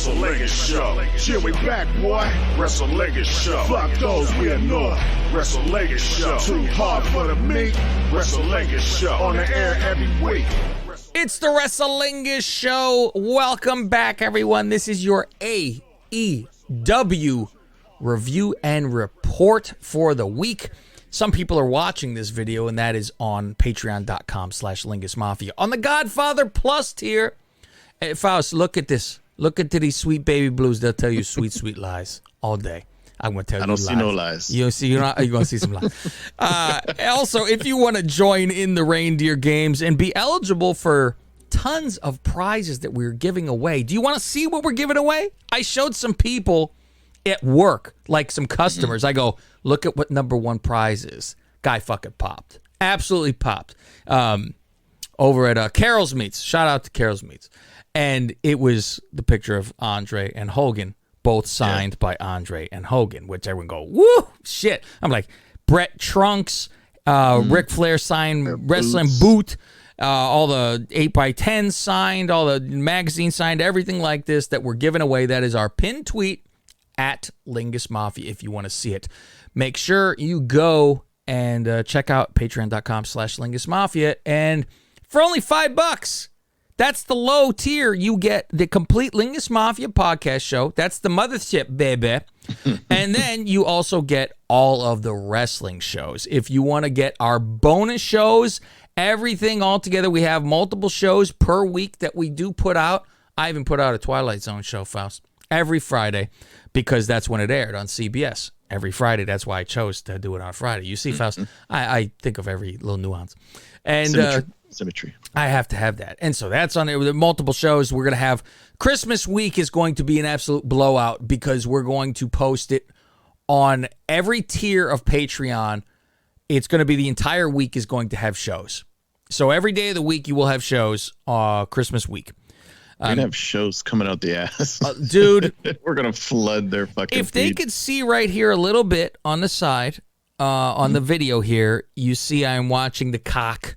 Wrestlingus Show. Here we back, boy. Wrestlingus Show. Fuck those we ignore. Wrestlingus Show. Too hard for the meat. Wrestlingus Show. On the air every week. It's the Wrestlingus Show. Welcome back, everyone. This is your AEW review and report for the week. Some people are watching this video, and that is on patreon.com/LingusMafia. On the Godfather Plus tier, hey, Faust, look at this. Look at these sweet baby blues. They'll tell you sweet, sweet lies all day. I'm going to tell you lies. I don't see no lies. You're going to see some lies. Also, if you want to join in the reindeer games and be eligible for tons of prizes that we're giving away, do you want to see what we're giving away? I showed some people at work, like some customers. I go, look at what number one prize is. Guy fucking popped. Absolutely popped. Over at Carol's Meats. Shout out to Carol's Meats. And it was the picture of Andre and Hogan, both signed by Andre and Hogan, which everyone go, woo, shit. I'm like, Brett Trunks, Ric Flair signed wrestling boot, all the 8x10 signed, all the magazines signed, everything like this that we're giving away. That is our pinned tweet at Lingus Mafia if you want to see it. Make sure you go and check out patreon.com/Lingus Mafia. And for only $5, that's the low tier. You get the complete Lingus Mafia podcast show. That's the mothership, baby. And then you also get all of the wrestling shows. If you want to get our bonus shows, everything all together, we have multiple shows per week that we do put out. I even put out a Twilight Zone show, Faust, every Friday because that's when it aired on CBS. Every Friday. That's why I chose to do it on Friday. You see, Faust, I think of every little nuance. And Symmetry. I have to have that. And so that's on it with multiple shows. We're going to have Christmas week is going to be an absolute blowout because we're going to post it on every tier of Patreon. It's going to be the entire week is going to have shows. So every day of the week you will have shows Christmas week. We're going to have shows coming out the ass. Dude. We're going to flood their fucking If they could see right here a little bit on the side, on the video here, you see I'm watching the peacock,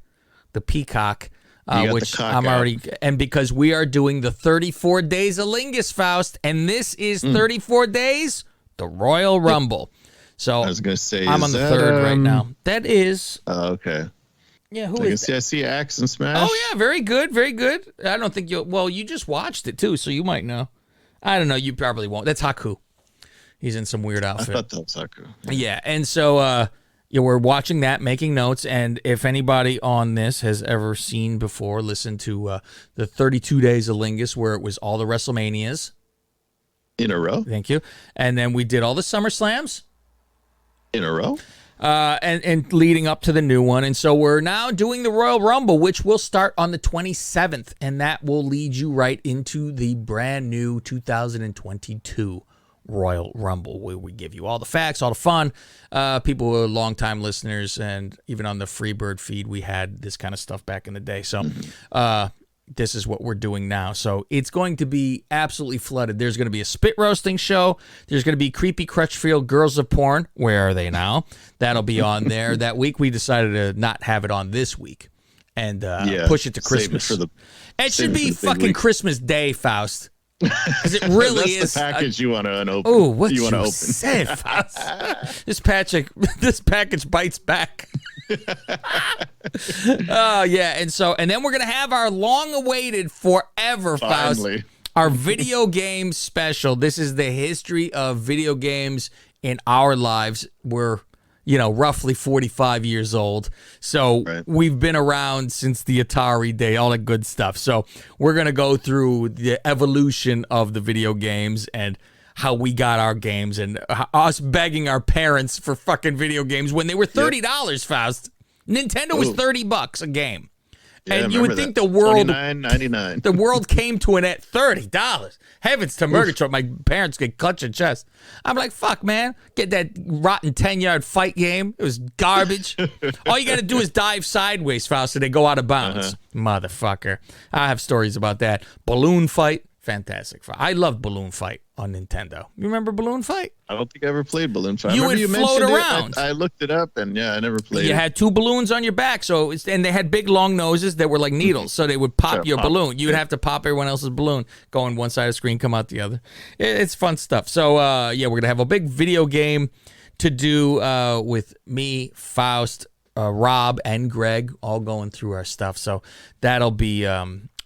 which I'm already, and because we are doing the 34 days of Lingus, Faust, and this is 34 days, the Royal Rumble. So I was going to say, I'm on the third right now. That is. Okay. Yeah, who is that? I see Axe and Smash. Oh, yeah, very good, very good. I don't think you just watched it too, so you might know. I don't know, you probably won't. That's Haku. He's in some weird outfit. I thought that was Haku. Yeah, and so we're watching that, making notes, and if anybody on this has ever seen before, listen to the 32 Days of Lingus, where it was all the WrestleManias. In a row? Thank you. And then we did all the SummerSlams. In a row? And leading up to the new one. And so we're now doing the Royal Rumble, which will start on the 27th, and that will lead you right into the brand new 2022 Royal Rumble, where we give you all the facts, all the fun. People who are longtime listeners, and even on the Freebird feed, we had this kind of stuff back in the day. So this is what we're doing now. So it's going to be absolutely flooded. There's going to be a spit roasting show. There's going to be Creepy Crutchfield Girls of Porn. Where are they now? That'll be on there. That week we decided to not have it on this week and push it to Christmas. It should be fucking Christmas Day, Faust. Because it really That's is the package you want to unopen. Oh, what you open? Say, this package bites back. Oh yeah, and then we're gonna have our long-awaited, forever, Faust, our video game special. This is the history of video games in our lives. We're roughly 45 years old. So we've been around since the Atari day, all that good stuff. So we're going to go through the evolution of the video games and how we got our games and us begging our parents for fucking video games when they were $30, Faust. Nintendo was $30 a game. Yeah, and you would think the world $29.99. The world came to an end. $30. Heavens to Murgatroyd. My parents get clutching chest. I'm like, fuck, man. Get that rotten 10-yard fight game. It was garbage. All you got to do is dive sideways, Faust, and they go out of bounds. Motherfucker. I have stories about that. Balloon fight. fantastic. I loved Balloon Fight on Nintendo. You remember Balloon Fight? I don't think I ever played Balloon Fight. You would float around. I looked it up, and I never played You it. had 2 balloons on your back, and they had big long noses that were like needles, so they would pop your balloon. You would have to pop everyone else's balloon, go on one side of the screen, come out the other. It's fun stuff. So we're gonna have a big video game to do with me, Faust, Rob, and Greg all going through our stuff. So that'll be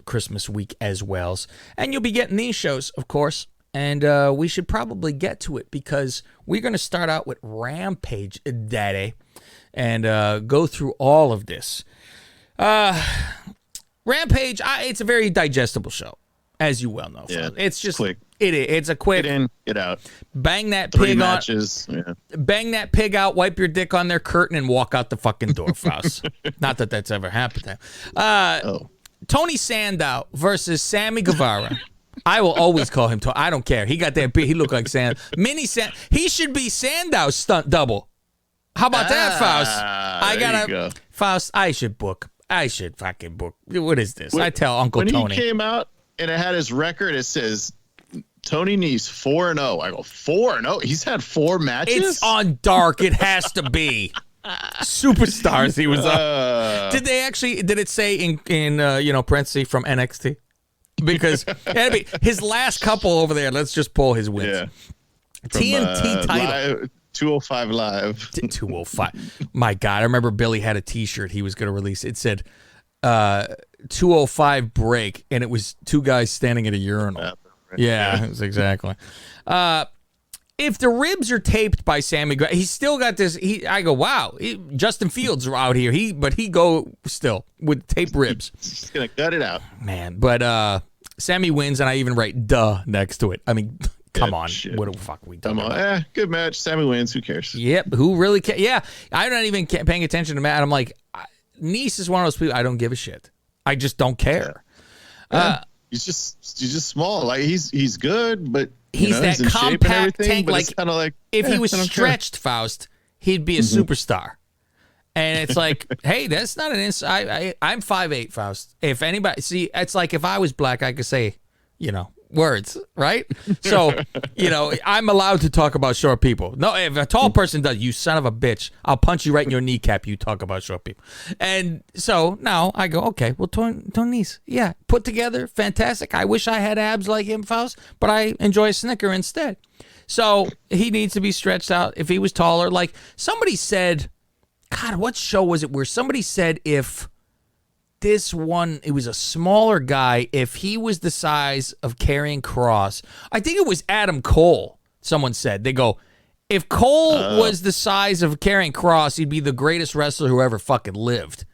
Christmas week as well. And you'll be getting these shows, of course. And we should probably get to it because we're going to start out with Rampage, Daddy, and go through all of this. Rampage, it's a very digestible show, as you well know. Yeah, it's just quick. It's a quick Get in, get out. Bang that 3 pig matches. bang that pig out, wipe your dick on their curtain, and walk out the fucking door, Faust. Not that that's ever happened to him. Tony Sandow versus Sammy Guevara. I will always call him Tony. I don't care. He got that beard. He looked like Sandow. He should be Sandow's stunt double. How about that, Faust? Faust, I should fucking book. What is this? I tell Uncle Tony. When he came out and it had his record, it says Tony Nese 4-0. I go, 4-0? He's had 4 matches? It's on Dark. It has to be. Superstars he was on. Did it say in parentheses from NXT? Because his last couple over there, let's just pull his wins. Yeah. TNT title. Live, 205 Live. 205. My God, I remember Billy had a T-shirt he was going to release. It said 205 break, and it was 2 guys standing at a urinal. Yeah, it was exactly. If the ribs are taped by Sammy, he's still got this. I go, wow, Justin Fields are out here. But he go still with taped ribs. He's gonna gut it out, man. But Sammy wins, and I even write "duh" next to it. I mean, come on, shit. what the fuck are we talking about? Good match. Sammy wins. Who cares? Yep. Who really cares? Yeah, I'm not even paying attention to Matt. I'm like, Nese is one of those people. I don't give a shit. I just don't care. He's just small. Like he's good, but he's that he's compact tank. Like kind of like if he was stretched, Faust, he'd be a superstar. And it's like, hey, that's not an inside. I'm 5'8", Faust. If anybody it's like if I was black, I could say, words, right? So, I'm allowed to talk about short people. No, if a tall person does, you son of a bitch, I'll punch you right in your kneecap. You talk about short people. And so now I go, okay, well, Tony's, yeah, put together, fantastic. I wish I had abs like him, Faust, but I enjoy a Snicker instead. So he needs to be stretched out. If he was taller, like somebody said, God, what show was it where somebody said if this one, it was a smaller guy, if he was the size of Karrion Kross, I think it was Adam Cole, someone said. They go, if Cole was the size of Karrion Kross, he'd be the greatest wrestler who ever fucking lived.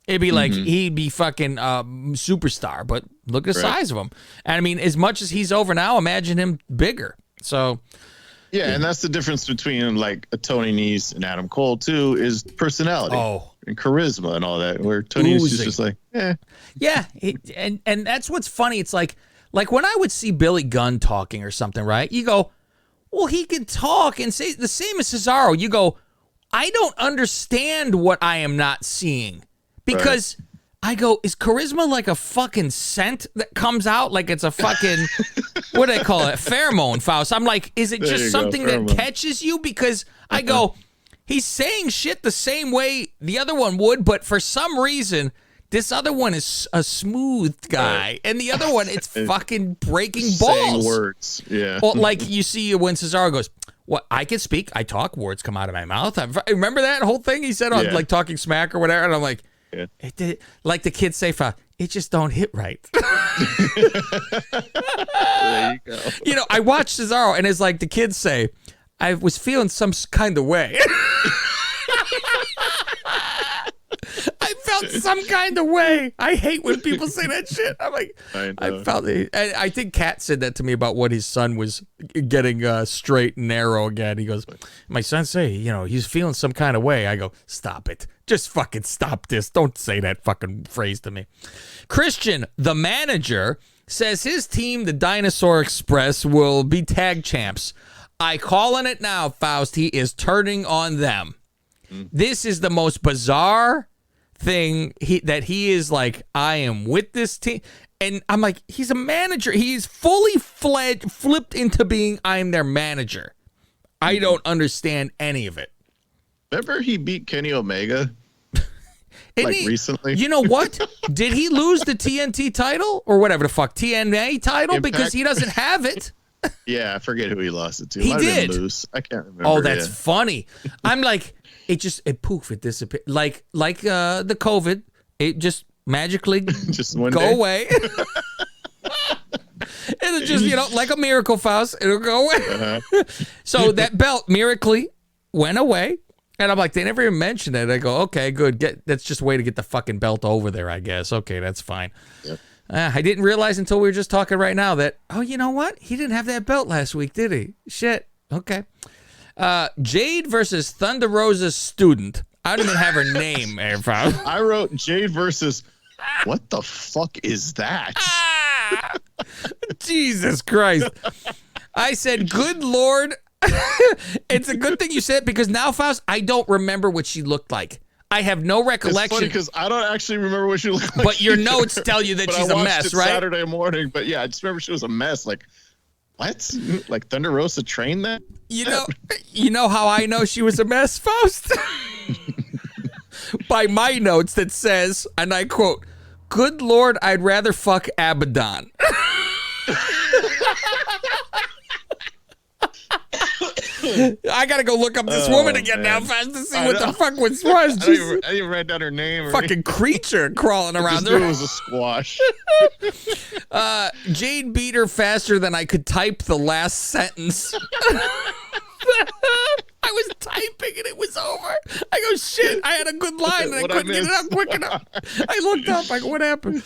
It'd be like, he'd be fucking superstar, but look at the size of him. And I mean, as much as he's over now, imagine him bigger. So... Yeah, and that's the difference between like a Tony Nese and Adam Cole too, is personality and charisma and all that. Where Tony Nese is just like, yeah, and that's what's funny. It's like when I would see Billy Gunn talking or something, right? You go, well, he can talk and say the same as Cesaro. You go, I don't understand what I am not seeing because. I go, is charisma like a fucking scent that comes out? Like it's a fucking, what do they call it? Pheromone, Faust. I'm like, is it just something that catches you? Because I go, he's saying shit the same way the other one would, but for some reason, this other one is a smooth guy. And the other one, it's fucking breaking balls. Saying words, yeah. Well, like you see when Cesaro goes, what, I can speak, I talk, words come out of my mouth. I remember that whole thing he said on like Talking Smack or whatever? And I'm like, it did, like the kids say, it just don't hit right. There you go. I watched Cesaro, and it's like the kids say, I was feeling some kind of way. I felt some kind of way. I hate when people say that shit. I'm like, I felt it. And I think Kat said that to me about what his son was getting straight and narrow again. He goes, my son say, he's feeling some kind of way. I go, stop it. Just fucking stop this. Don't say that fucking phrase to me. Christian, the manager, says his team, the Dinosaur Express, will be tag champs. I calling it now, Faust. He is turning on them. This is the most bizarre thing that he is like, I am with this team. And I'm like, he's a manager. He's fully flipped into being, I'm their manager. I don't understand any of it. Remember he beat Kenny Omega recently? You know what? Did he lose the TNT title or whatever the fuck, TNA title? Impact? Because he doesn't have it. Yeah, I forget who he lost it to. He did. Lose. I can't remember. Oh, that's funny. I'm like, it disappeared. Like the COVID, it just magically just one go day. away. It'll just, like a miracle, Faust. It'll go away. Uh-huh. So that belt miraculously went away. And I'm like, they never even mentioned it. I go, okay, good. That's just a way to get the fucking belt over there, I guess. Okay, that's fine. Yep. I didn't realize until we were just talking right now that, oh, you know what? He didn't have that belt last week, did he? Shit. Okay. Jade versus Thunder Rosa's student. I don't even have her name, Faust. I wrote Jade versus, what the fuck is that? Jesus Christ. I said, good Lord. It's a good thing you said, because now, Faust, I don't remember what she looked like. I have no recollection. It's funny because I don't actually remember what she looked like. But your notes tell you that she's a mess, right? Saturday morning, but yeah, I just remember she was a mess. Like, what? Like Thunder Rosa trained that? You know how I know she was a mess, Faust? By my notes that says, and I quote, "Good Lord, I'd rather fuck Abadon." I gotta go look up this woman again now, fast, to see what the fuck was. I didn't even write down her name. Fucking creature crawling around there. It was a squash. Jade beat her faster than I could type the last sentence. I was typing and it was over. I go, shit, I had a good line and I couldn't get it out quick enough. I looked up, I go, what happened?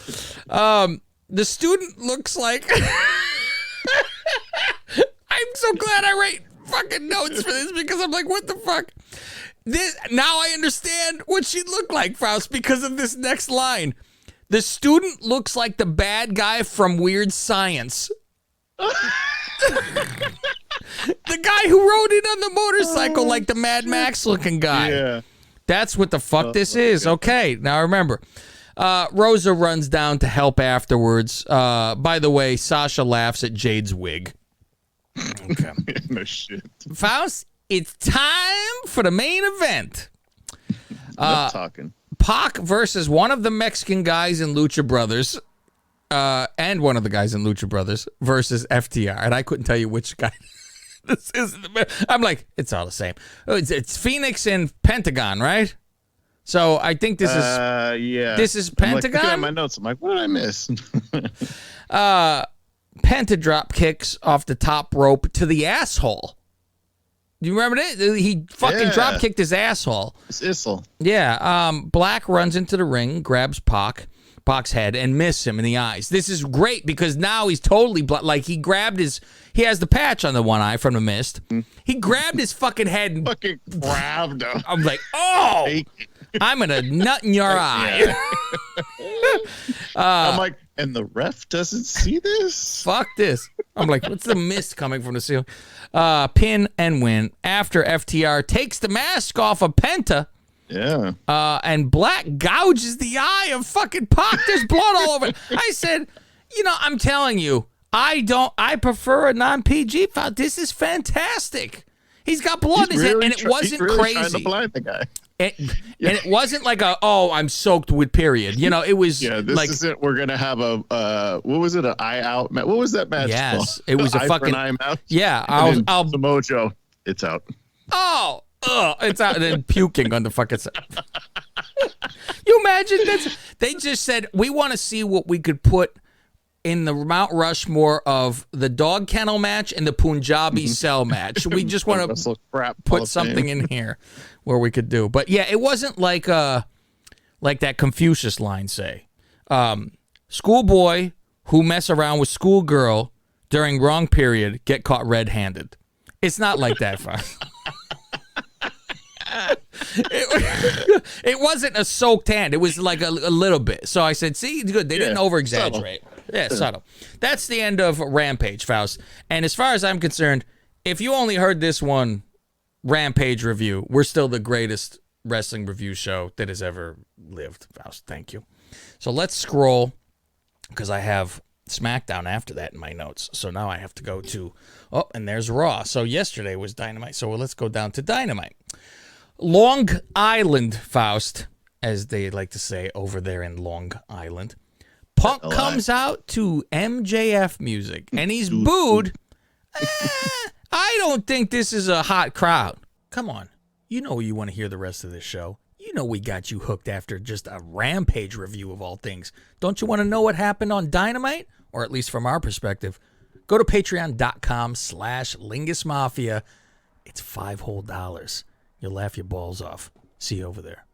The student looks like... I'm so glad I write fucking notes for this, because I'm like, what the fuck? Now I understand what she looked like, Faust, because of this next line. The student looks like the bad guy from Weird Science. The guy who rode in on the motorcycle like the Mad Max looking guy. Yeah. That's what the fuck this is. Okay, now remember. Rosa runs down to help afterwards. By the way, Sasha laughs at Jade's wig. Okay. No shit. Faust, it's time for the main event. Talking. Pac versus one of the Mexican guys in Lucha Brothers. And one of the guys in Lucha Brothers versus FTR. And I couldn't tell you which guy this is. I'm like, it's all the same. It's Phoenix and Pentagon, right? So I think this is yeah. This is Pentagon. I'm my notes. I'm like, what did I miss? Penta drop kicks off the top rope to the asshole. Do you remember that? He fucking drop kicked his asshole. It's Issel. Yeah. Black runs into the ring, grabs Pac's head, and misses him in the eyes. This is great because now he's totally like he has the patch on the one eye from the mist. He grabbed his fucking head and fucking grabbed him. I'm like, oh, I'm gonna nut in your eye. I'm like, and the ref doesn't see this? Fuck this. I'm like, what's the mist coming from the ceiling? Pin and win after FTR takes the mask off of Penta. Yeah. And Black gouges the eye of fucking Pac. There's blood all over it. I said, I'm telling you, I prefer a non-PG file. This is fantastic. He's got blood in his head, and it wasn't crazy. Trying to blind the guy. And it wasn't like I'm soaked with period. It was this isn't, we're going to have what was it, an eye out? What was that match Yes, called? it was a eye fucking, for an eye match? Yeah. The Mojo, it's out. Oh, it's out, and then puking on the fucking side. You imagine this? They just said, we want to see what we could put in the Mount Rushmore of the dog kennel match and the Punjabi cell match. We just want to put something in here where we could do. But yeah, it wasn't like that Confucius line say. Schoolboy who mess around with schoolgirl during wrong period get caught red-handed. It's not like that, It wasn't a soaked hand. It was like a little bit. So I said, see, good. They didn't over-exaggerate. Yeah, subtle. That's the end of Rampage, Faust. And as far as I'm concerned, if you only heard this one Rampage review, we're still the greatest wrestling review show that has ever lived, Faust. Thank you. So let's scroll. because I have SmackDown after that in my notes. So now I have to go to, and there's Raw. So yesterday was Dynamite. So let's go down to Dynamite. Long Island, Faust, as they like to say over there in Long Island. Punk comes out to MJF music, and he's booed. I don't think this is a hot crowd. Come on. You know you want to hear the rest of this show. You know we got you hooked after just a Rampage review of all things. Don't you want to know what happened on Dynamite? Or at least from our perspective. Go to patreon.com/LingusMafia. It's $5 whole. You'll laugh your balls off. See you over there.